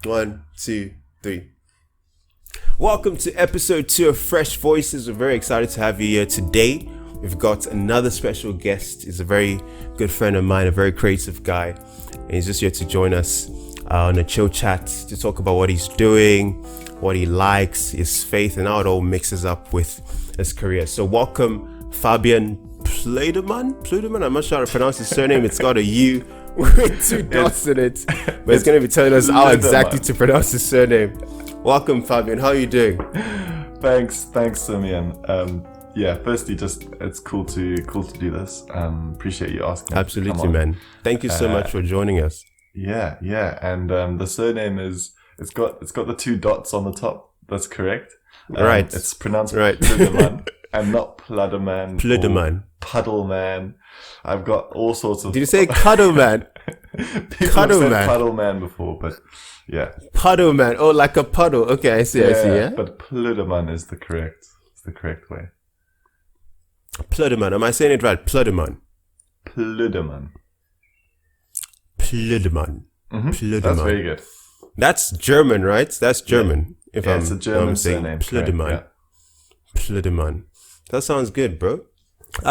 One, two, three. Welcome to episode 2 of Fresh Voices. We're very excited to have you here today. We've got another special guest. He's a very good friend of mine, a very creative guy. And he's just here to join us on a chill chat to talk about what he's doing, what he likes, his faith, and how it all mixes up with his career. So welcome, Fabian Plüddemann? I'm not sure how to pronounce his surname. It's got a U with 2 dots in it. But it's going to be telling us how exactly to pronounce his surname. Welcome, Fabian. How are you doing? Thanks, Simeon. Firstly, just it's cool to do this. Appreciate you asking. Absolutely, man. Thank you so much for joining us. Yeah, and the surname is it's got the 2 dots on the top. That's correct. Right. It's pronounced right. Plüddemann and not Plüddemann. Plüddemann. Puddleman. I've got all sorts of. Did you say Cuddleman? People have said Puddleman before, but yeah. Puddleman. Oh, like a puddle. Okay, I see. Yeah. But Plüddemann is the correct way. Plüddemann. Am I saying it right? Plüddemann. Plüddemann. Plüddemann. Plüddemann. That's very good. That's German, right? That's German. Yeah. It's a German surname. Plüddemann. Yeah. Plüddemann. That sounds good, bro.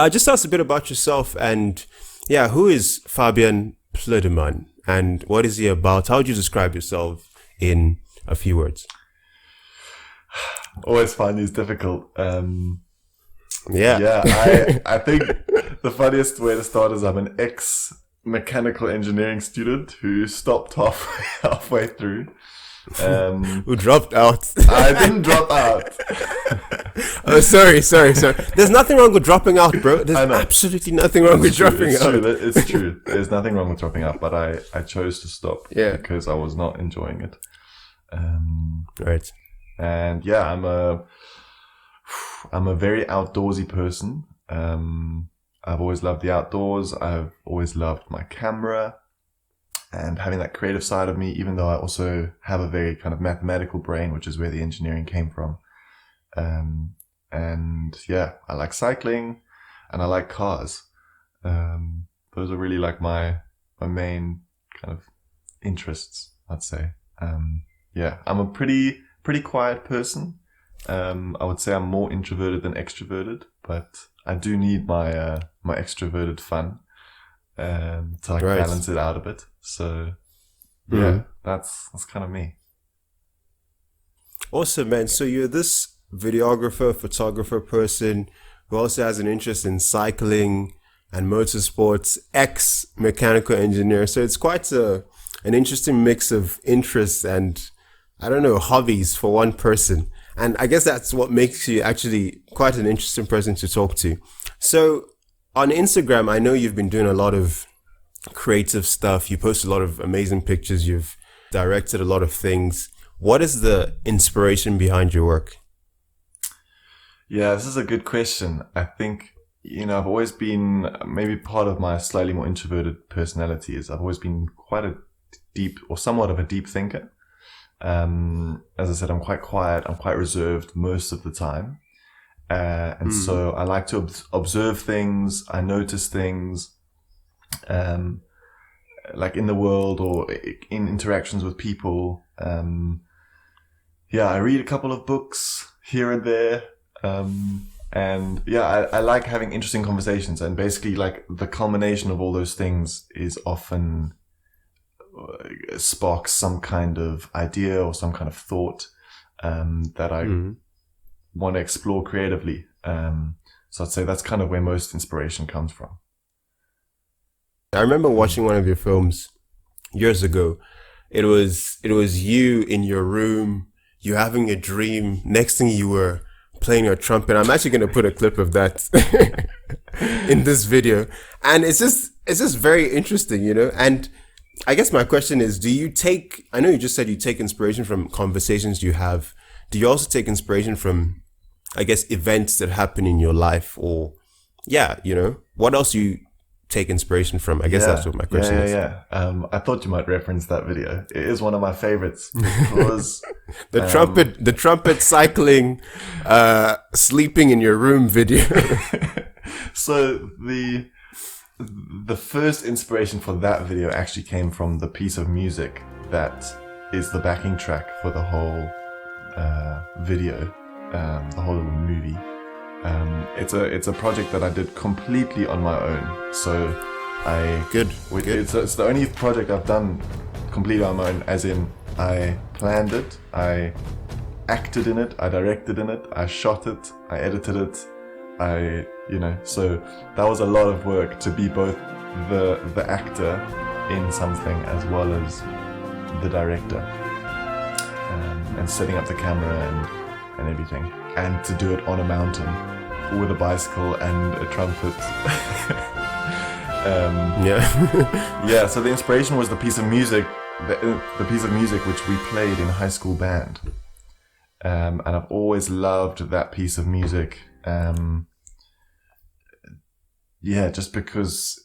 Just tell us a bit about yourself and, who is Fabian Plüddemann and what is he about? How would you describe yourself in a few words? Always find these difficult. I think the funniest way to start is I'm an ex-mechanical engineering student who stopped halfway through. Who dropped out? I didn't drop out. Oh, sorry. There's nothing wrong with dropping out, bro. There's absolutely nothing wrong with dropping out. It's true. There's nothing wrong with dropping out, but I chose to stop because I was not enjoying it. Right. And I'm a very outdoorsy person. I've always loved the outdoors. I've always loved my camera and having that creative side of me, even though I also have a very kind of mathematical brain, which is where the engineering came from. I like cycling and I like cars. Those are really like my main kind of interests, I'd say. I'm a pretty quiet person. I would say I'm more introverted than extroverted, but I do need my extroverted fun to balance it out a bit. So that's kind of me. Awesome, man. So you're this videographer, photographer person who also has an interest in cycling and motorsports, ex-mechanical engineer. So it's quite an interesting mix of interests and, hobbies for one person. And I guess that's what makes you actually quite an interesting person to talk to. So on Instagram, I know you've been doing a lot of creative stuff. You post a lot of amazing pictures. You've directed a lot of things. What is the inspiration behind your work? Yeah, this is a good question. I think, I've always been, maybe part of my slightly more introverted personality is I've always been quite a deep or somewhat of a deep thinker. As I said, I'm quite quiet. I'm quite reserved most of the time. So I like to observe things. I notice things, like in the world or in interactions with people. I read a couple of books here and there. I like having interesting conversations, and basically like the culmination of all those things is often sparks some kind of idea or some kind of thought that I want to explore creatively. So I'd say that's kind of where most inspiration comes from. I remember watching one of your films years ago. It was you in your room, you having a dream. Next thing you were playing your trumpet. I'm actually going to put a clip of that in this video. And it's just very interesting, And I guess my question is, I know you just said you take inspiration from conversations you have. Do you also take inspiration from, I guess, events that happen in your life or, what else do you take inspiration from? I guess that's what my question is. I thought you might reference that video. It is one of my favorites because the trumpet cycling, sleeping in your room video. So the first inspiration for that video actually came from the piece of music that is the backing track for the whole video, the whole little movie. It's a project that I did completely on my own. So it's the only project I've done completely on my own, as in I planned it, I acted in it, I directed in it, I shot it, I edited it, so that was a lot of work to be both the actor in something as well as the director, and setting up the camera and everything, and to do it on a mountain with a bicycle and a trumpet. Yeah, so the inspiration was the piece of music which we played in high school band, and I've always loved that piece of music. Just because,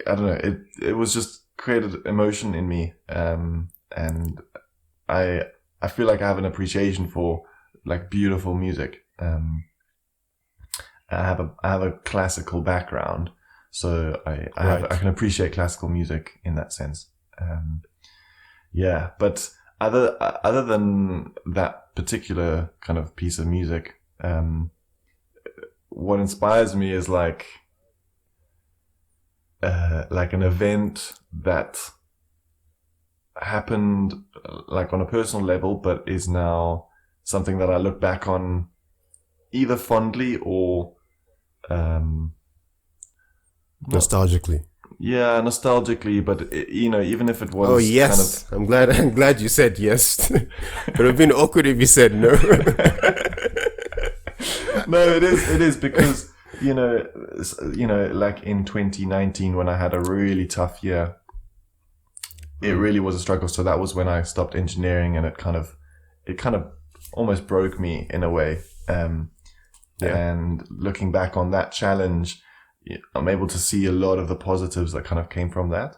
I don't know, it was just created emotion in me, and I feel like I have an appreciation for like beautiful music. I have a classical background, so I can appreciate classical music in that sense. But other than that particular kind of piece of music, what inspires me is like an event that happened like on a personal level, but is now something that I look back on either fondly or nostalgically. Yeah, nostalgically, but even if it was. Oh yes, kind of... I'm glad you said yes. But it would have been awkward if you said no. No, it is because like in 2019 when I had a really tough year, it really was a struggle. So that was when I stopped engineering, and it kind of almost broke me in a way. And looking back on that challenge, I'm able to see a lot of the positives that kind of came from that.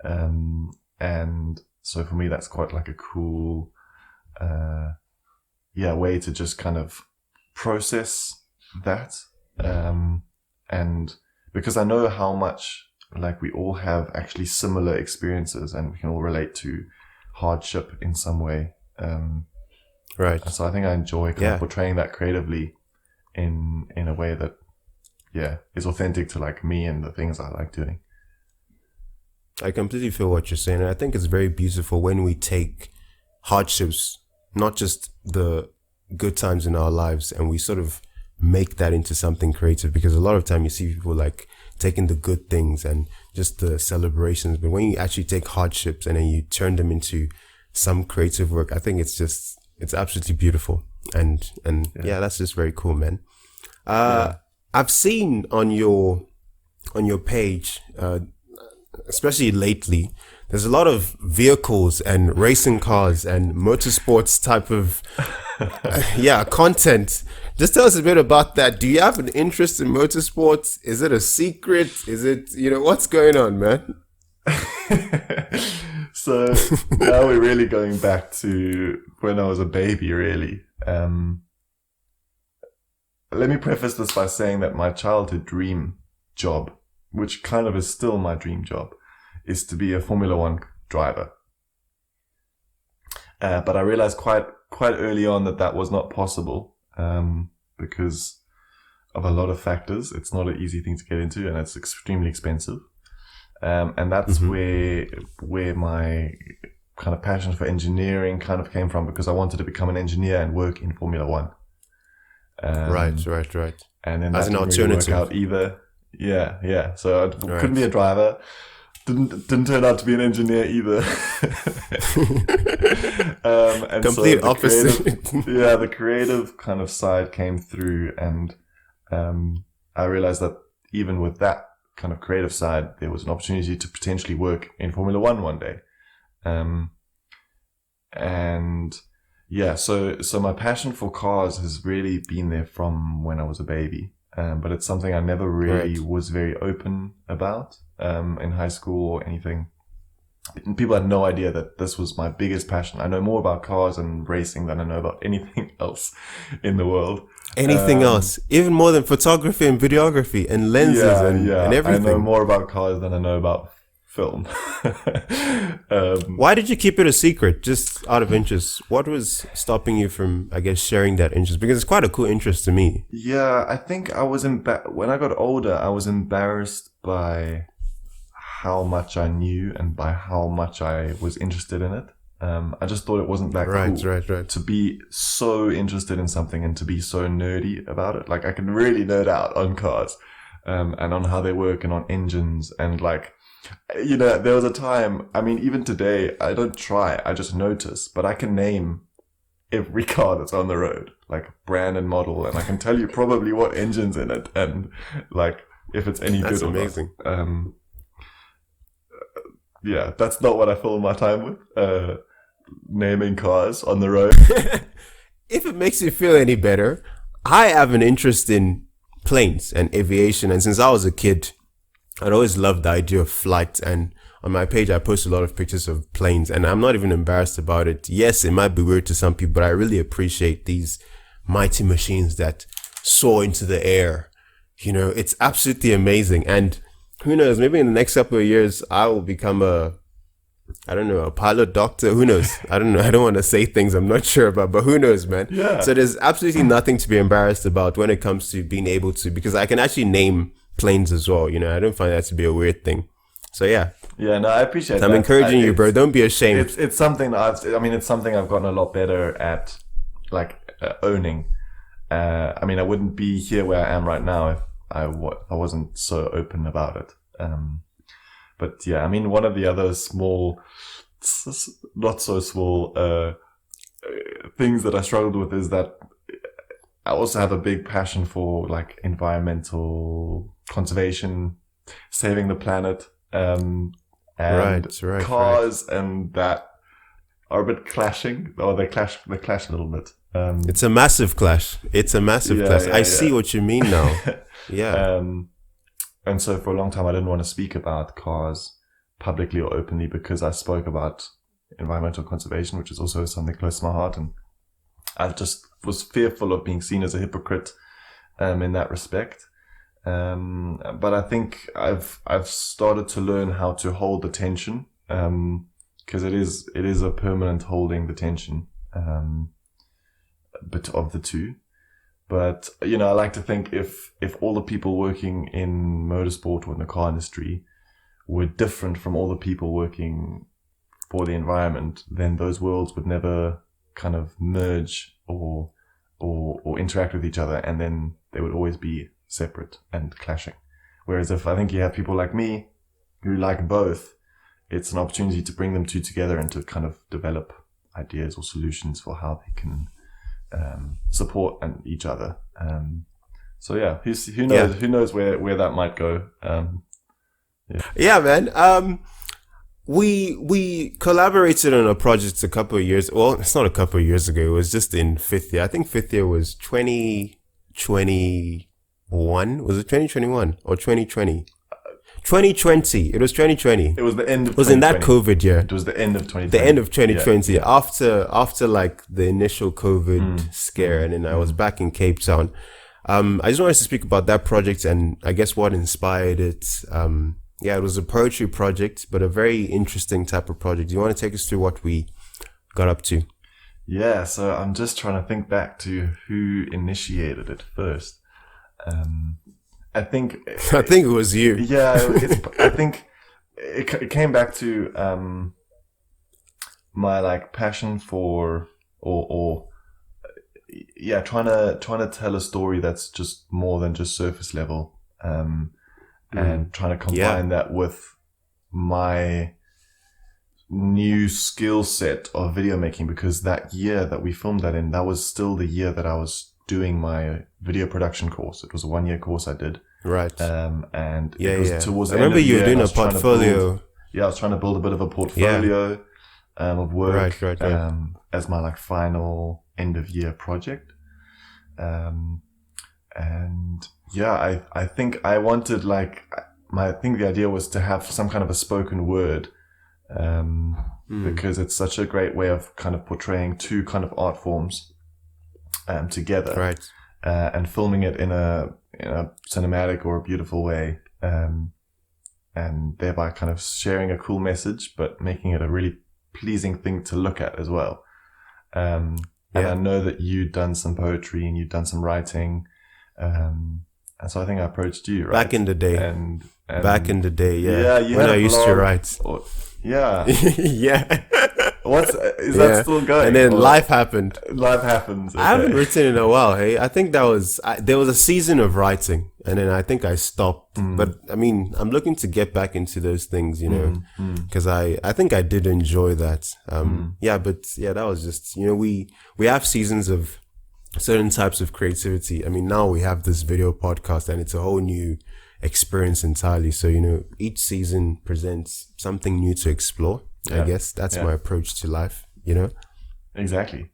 And so for me, that's quite like a cool, way to just kind of process that. And because I know how much like we all have actually similar experiences, and we can all relate to hardship in some way. Right. So I think I enjoy kind of portraying that creatively in a way that, is authentic to like me and the things I like doing. I completely feel what you're saying. And I think it's very beautiful when we take hardships, not just the good times in our lives, and we sort of make that into something creative, because a lot of time you see people like taking the good things and just the celebrations, but when you actually take hardships and then you turn them into some creative work, I think it's absolutely beautiful. And that's just very cool, man. I've seen on your page, especially lately, there's a lot of vehicles and racing cars and motorsports type of content. Just tell us a bit about that. Do you have an interest in motorsports? Is it a secret? Is it, what's going on, man? So now we're really going back to when I was a baby, really. Let me preface this by saying that my childhood dream job, which kind of is still my dream job, is to be a Formula One driver. But I realized quite early on that was not possible, because of a lot of factors. It's not an easy thing to get into, and it's extremely expensive. And that's where my kind of passion for engineering kind of came from, because I wanted to become an engineer and work in Formula One. Right. And then as that an didn't really alternative work out either. Yeah. So I couldn't be a driver. Didn't turn out to be an engineer either. And complete so opposite. The creative kind of side came through, and I realized that even with that kind of creative side, there was an opportunity to potentially work in Formula One day. So my passion for cars has really been there from when I was a baby. But it's something I never really was very open about in high school or anything. People had no idea that this was my biggest passion. I know more about cars and racing than I know about anything else in the world. Anything else, even more than photography and videography and lenses and everything. I know more about cars than I know about film. Why did you keep it a secret? Just out of interest. What was stopping you from, I guess, sharing that interest? Because it's quite a cool interest to me. Yeah, I think I was when I got older, I was embarrassed by how much I knew and by how much I was interested in it. I just thought it wasn't that cool Right. to be so interested in something and to be so nerdy about it. Like, I can really nerd out on cars, and on how they work and on engines. And like, you know, there was a time, I mean, even today, I don't try, I just notice, but I can name every car that's on the road, like brand and model, and I can tell you probably what engine's in it and like if it's any good or amazing. not. Yeah, that's not what I fill my time with. Naming cars on the road. If it makes you feel any better, I have an interest in planes and aviation. And since I was a kid, I'd always loved the idea of flight. And on my page, I post a lot of pictures of planes. And I'm not even embarrassed about it. Yes, it might be weird to some people, but I really appreciate these mighty machines that soar into the air. You know, it's absolutely amazing. And who knows, maybe in the next couple of years, I will become a pilot, doctor, who knows? I don't know. I don't want to say things I'm not sure about, but who knows, man? Yeah. So there's absolutely nothing to be embarrassed about when it comes to being able to, because I can actually name planes as well. You know, I don't find that to be a weird thing. So yeah. Yeah, no, I appreciate that. I'm encouraging you, bro. Don't be ashamed. It's something that it's something I've gotten a lot better at, like, owning. I mean, I wouldn't be here where I am right now if I wasn't so open about it. But yeah, I mean, one of the other small, not so small, things that I struggled with is that I also have a big passion for like environmental conservation, saving the planet, and cars and that are a bit clashing, or they clash a little bit. It's a massive clash. Yeah, I see what you mean now. Yeah. And so for a long time, I didn't want to speak about cars publicly or openly because I spoke about environmental conservation, which is also something close to my heart. And I just was fearful of being seen as a hypocrite in that respect. But I think I've started to learn how to hold the tension, because it is a permanent holding the tension, bit of the two. But, you know, I like to think if all the people working in motorsport or in the car industry were different from all the people working for the environment, then those worlds would never kind of merge or interact with each other, and then they would always be separate and clashing. Whereas if I think you have people like me who like both, it's an opportunity to bring them two together and to kind of develop ideas or solutions for how they can support each other. So yeah, who knows where that might go. Yeah, man. We collaborated on a project a couple of years. Well, it's not a couple of years ago. It was just in fifth year. I think fifth year was 2021. Was it 2021 or 2020? 2020. It was 2020. It was the end of 2020. It was in that COVID year. It was the end of 2020. The end of 2020. Yeah. After like the initial COVID scare, and then I was back in Cape Town. I just wanted to speak about that project and I guess what inspired it. It was a poetry project, but a very interesting type of project. Do you want to take us through what we got up to? Yeah, so I'm just trying to think back to who initiated it first. I think it was you. Yeah, I think it came back to my like passion for trying to tell a story that's just more than just surface level, and trying to combine that with my new skill set of video making, because that year that we filmed that in, that was still the year that I was doing my video production course. It was a 1-year course I did. Right. And it was towards the I remember end of the you were year, doing a portfolio. I was trying to build a bit of a portfolio of work right. as my like final end of year project. I think I wanted I think the idea was to have some kind of a spoken word, because it's such a great way of kind of portraying two kind of art forms together, right? And filming it in a cinematic or a beautiful way. and thereby kind of sharing a cool message, but making it a really pleasing thing to look at as well. And I know that you'd done some poetry and you'd done some writing. And so I think I approached you, right? Back in the day. And Back in the day, Yeah, you when had I a used to blog. write. Yeah. Yeah. Is that still going? And then life happened. Life happens. Okay. I haven't written in a while. Hey, I think there was a season of writing, and then I think I stopped. But I mean, I'm looking to get back into those things, you know, because I think I did enjoy that. Yeah, but yeah, that was just, you know, we have seasons of certain types of creativity. I mean, now we have this video podcast, and it's a whole new experience entirely. So, you know, each season presents something new to explore. I guess that's my approach to life, you know? Exactly.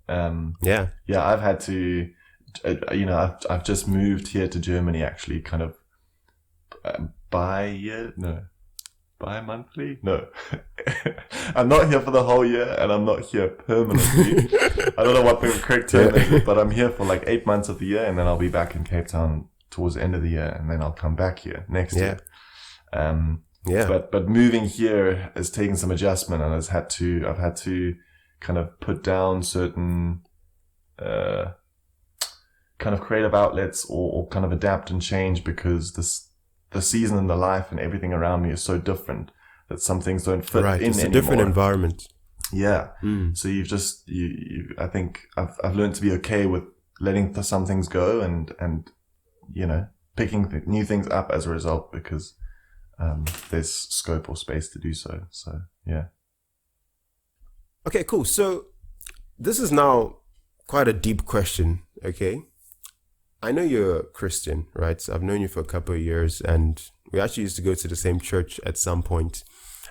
Yeah. I've had to, you know, I've just moved here to Germany, actually, kind of bi-monthly? No. I'm not here for the whole year, and I'm not here permanently. I don't know what the correct term is, but I'm here for like 8 months of the year, and then I'll be back in Cape Town towards the end of the year, and then I'll come back here next year. But moving here has taken some adjustment, and I've had to kind of put down certain kind of creative outlets or kind of adapt and change, because the season and the life and everything around me is so different that some things don't fit in It's a anymore. different environment. Yeah. So I think I've learned to be okay with letting some things go and you know, picking new things up as a result, because there's scope or space to do so. So, yeah. Okay, cool. So this is now quite a deep question, okay? I know you're a Christian, right? So I've known you for a couple of years, and we actually used to go to the same church at some point.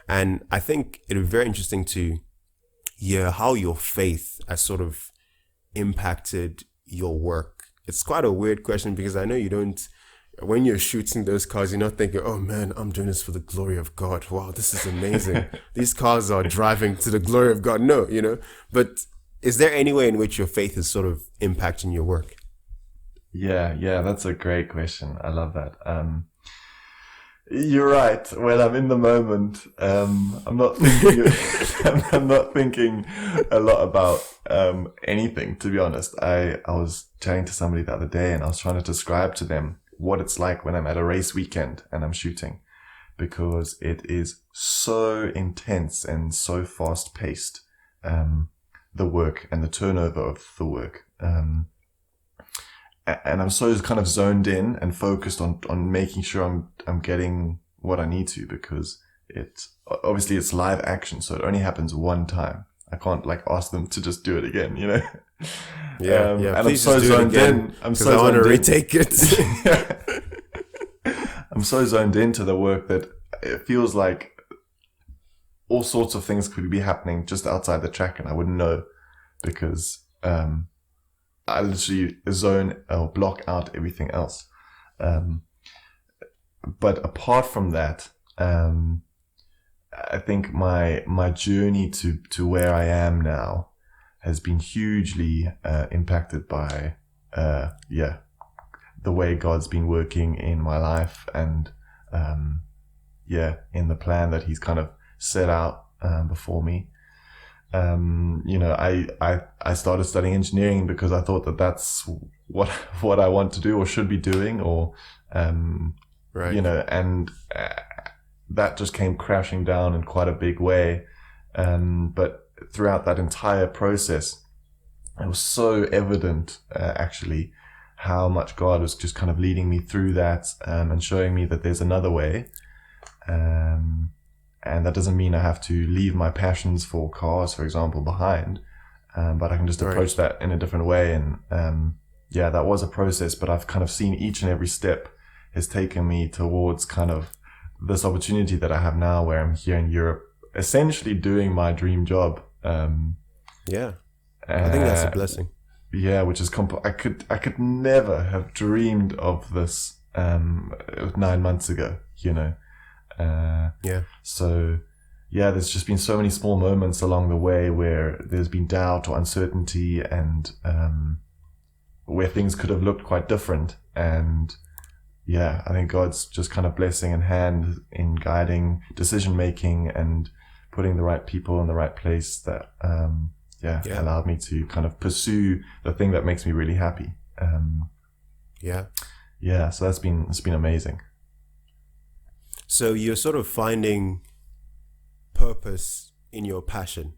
And I think it would be very interesting to hear how your faith has sort of impacted your work. It's quite a weird question, because I know you don't, when you're shooting those cars, you're not thinking, oh man, I'm doing this for the glory of God. Wow, this is amazing. These cars are driving to the glory of God. No, you know, but is there any way in which your faith is sort of impacting your work? Yeah, that's a great question. I love that. You're right. When I'm in the moment, I'm not thinking, I'm not thinking a lot about, anything, to be honest. I was chatting to somebody the other day, and I was trying to describe to them what it's like when I'm at a race weekend and I'm shooting, because it is so intense and so fast paced, the work and the turnover of the work. And I'm so kind of zoned in and focused on making sure I'm getting what I need to, because obviously it's live action. So it only happens one time. I can't like ask them to just do it again, you know? And I'm so zoned in. I'm so I want to zoned in. retake it. I'm so zoned into the work that it feels like all sorts of things could be happening just outside the track, and I wouldn't know, because I literally zone or block out everything else. But apart from that, I think my journey to where I am now has been hugely impacted by the way God's been working in my life, and in the plan that He's kind of set out before me. You know, I started studying engineering because I thought that that's what I want to do or should be doing, or you know, and that just came crashing down in quite a big way. But throughout that entire process, it was so evident, actually, how much God was just kind of leading me through that, and showing me that there's another way. And that doesn't mean I have to leave my passions for cars, for example, behind. But I can just approach that in a different way. And that was a process, but I've kind of seen each and every step has taken me towards kind of this opportunity that I have now, where I'm here in Europe, essentially doing my dream job. I think that's a blessing. Yeah, which is I could never have dreamed of this 9 months ago, you know. So there's just been so many small moments along the way where there's been doubt or uncertainty, and where things could have looked quite different. And yeah, I think God's just kind of blessing and hand in guiding decision making and putting the right people in the right place that, allowed me to kind of pursue the thing that makes me really happy. So it's been amazing. So you're sort of finding purpose in your passion,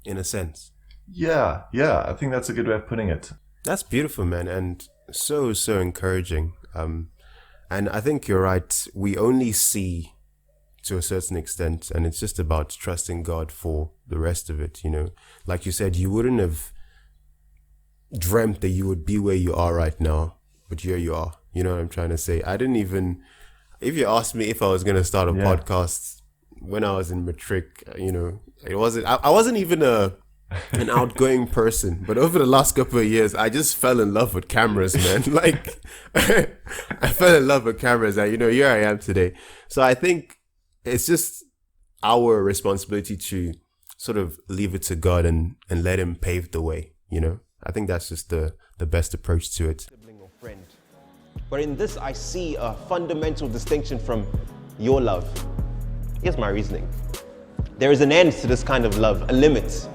in a sense. Yeah, I think that's a good way of putting it. That's beautiful, man, and so encouraging. And I think you're right. We only see to a certain extent, and it's just about trusting God for the rest of it. You know, like you said, you wouldn't have dreamt that you would be where you are right now, but here you are. You know what I'm trying to say? I didn't even, if you asked me if I was going to start a podcast when I was in matric, you know, I wasn't even an outgoing person, but over the last couple of years, I just fell in love with cameras, man. Like, I fell in love with cameras, and, you know, here I am today. So I think it's just our responsibility to sort of leave it to God and let Him pave the way, you know? I think that's just the best approach to it. Sibling or friend. But in this, I see a fundamental distinction from your love. Here's my reasoning. There is an end to this kind of love, a limit.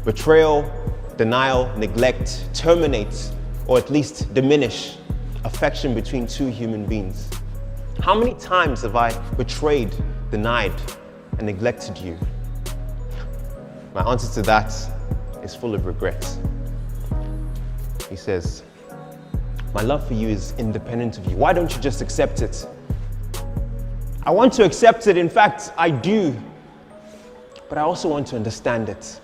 Betrayal, denial, neglect terminate, or at least diminish, affection between two human beings. How many times have I betrayed, denied, and neglected you? My answer to that is full of regrets. He says, my love for you is independent of you. Why don't you just accept it? I want to accept it. In fact, I do. But I also want to understand it.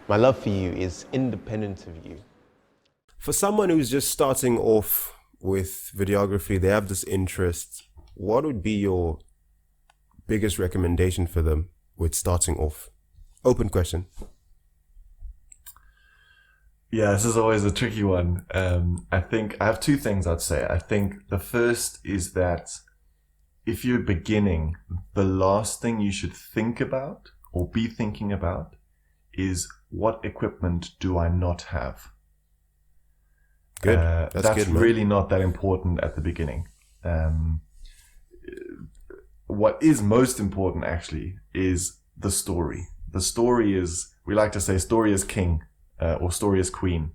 My love for you is independent of you. For someone who's just starting off with videography, they have this interest, what would be your biggest recommendation for them with starting off? Open question. Yeah, this is always a tricky one. I think I have two things I'd say. I think the first is that if you're beginning, the last thing you should think about or be thinking about is, what equipment do I not have? Good. That's good, man. really not that important at the beginning. What is most important actually is the story. The story is, we like to say, story is king, or story is queen.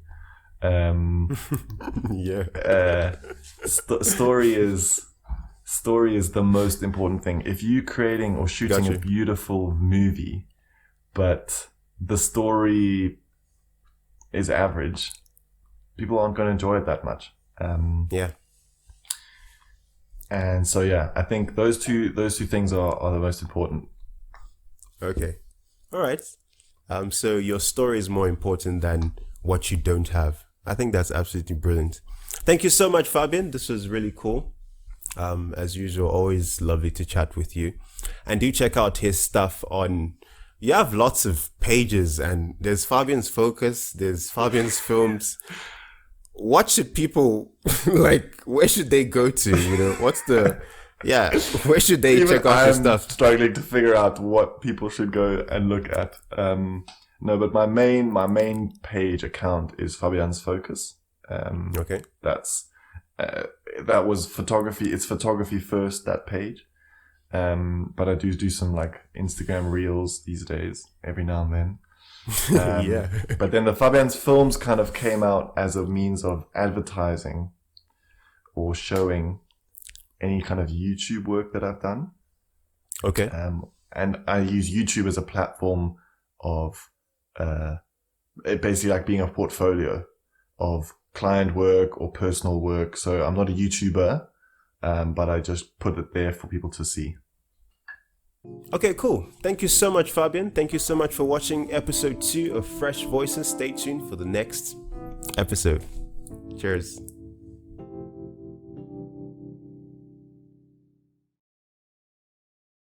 Story is the most important thing. If you're creating or shooting a beautiful movie, but the story is average, people aren't going to enjoy it that much. And so, I think those two things are the most important. Okay. All right. So your story is more important than what you don't have. I think that's absolutely brilliant. Thank you so much, Fabian. This was really cool. As usual, always lovely to chat with you. And do check out his stuff on... You have lots of pages, and there's Fabian's Focus, there's Fabian's Films. What should people, like, where should they go to? You know, where should they check out your stuff? I'm struggling to figure out what people should go and look at. No, but my main page account is Fabian's Focus. Okay. That was photography. It's photography first, that page. But I do some like Instagram reels these days every now and then. But then the Fabian's Films kind of came out as a means of advertising or showing any kind of YouTube work that I've done. Okay. And I use YouTube as a platform of basically like being a portfolio of client work or personal work. So I'm not a YouTuber, but I just put it there for people to see. Okay, cool. Thank you so much, Fabian. Thank you so much for watching episode 2 of Fresh Voices. Stay tuned for the next episode. Cheers.